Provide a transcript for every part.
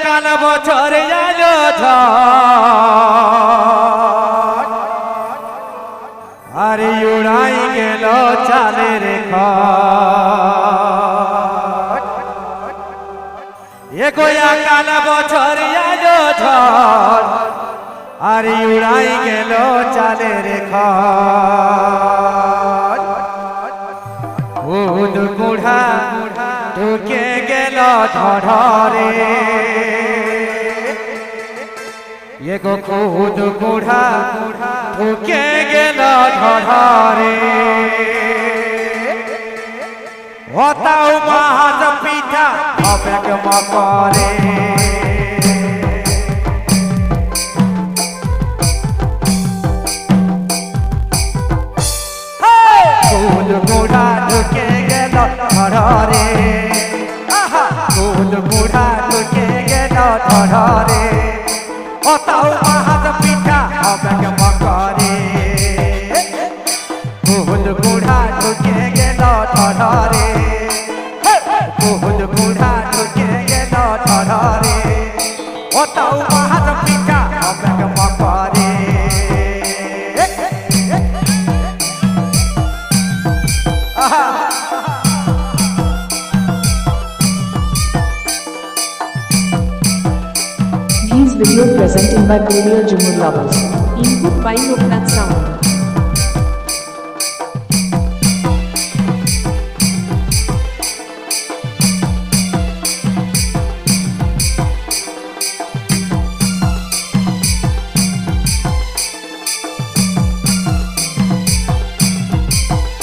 কাল বছর এলো আর উড়াই গেল চালের খড় এগোয়া কাল বছর এলো ঝড় আর উড়াই গেল চালের খড় খুদ কুড়া ঢুকে গেল ধরে এগো খুদ কুড়া ঢুকে গেল ধরে হতাও মাছ পিঠা অবেগ মকরে খুদ কুড়া ঢুকে গেল ধরে খুদ কুড়া ঢুকে গেল ধরে হতাও মাছ পিঠা অবেগ মকরে খুদ কুড়া ঢুকে গেল ধরে খুদ কুড়া ঢুকে গেল ধরে হতাও মাছ পিঠা অবেগ মকরে These videos presented by Korea Jumur Lovers. Input by Loknath Sound.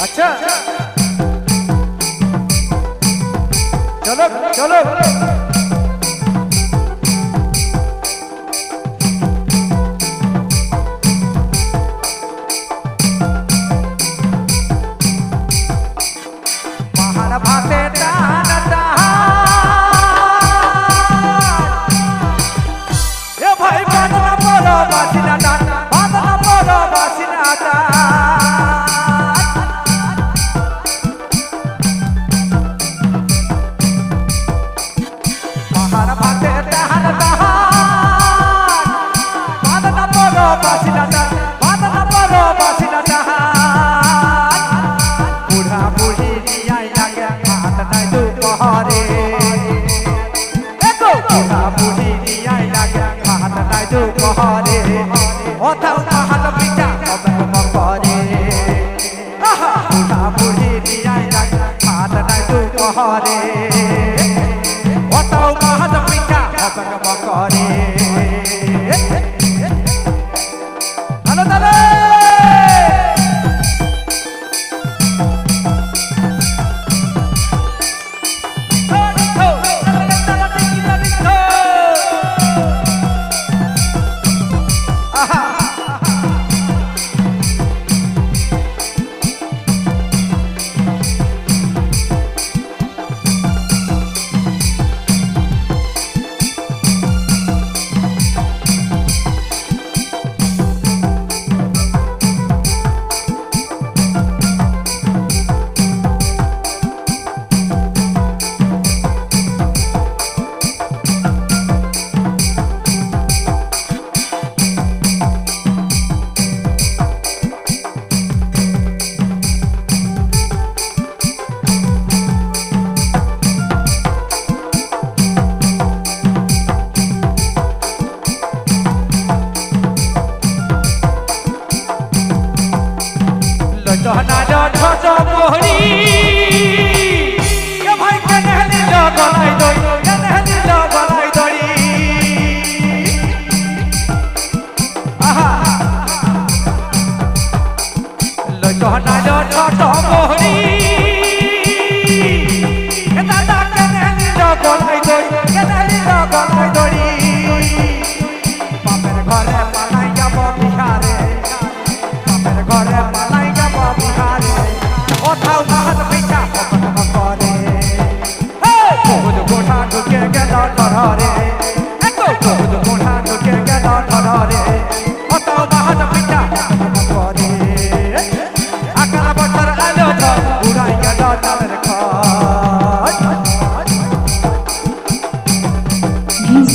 अच्छा चलो चलो पहाड़ भाते टान ए भाई बादना पड़ो बासिना टान बादना पड़ो बासिना टान पहाड़ भाते टान बादना पड़ो बासिना टान बादना पड़ो बासिना टान बुढ़ा बुढ़ी नियाई लागे हाथ नहीं दू पहाड़े एको बुढ़ा बुढ़ी नियाई लागे हाथ नहीं दू पहाड़े ओथाऊ हाथ पिटा अबे मकरे बुढ़ा बुढ़ी नियाई लागे हाथ नहीं दू पहाड़े ओथाऊ हाथ पिटा अबे मकरे हेलो दादा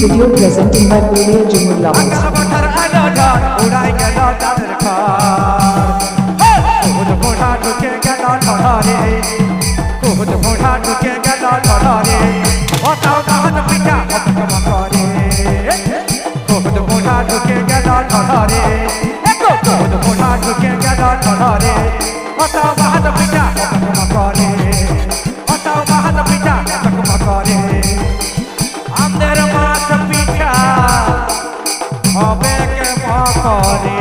video presented by Korea Jumur Lovers. আকাশ আলো ঝড় উড়াই গেল চাঁদের ঘর কুহুদ মোড়া ঢুকে গেল ঢরে কুহুদ মোড়া ঢুকে গেল ঢরে ওটাও গান পিঠা কতকম করে কুহুদ মোড়া ঢুকে গেল ঢরে কুহুদ মোড়া ঢুকে গেল ঢরে ওটাও গান পিঠা কতকম করে ওটাও গান পিঠা কতকম করে আমাদের মাছ পিঠা হবে কে মকরে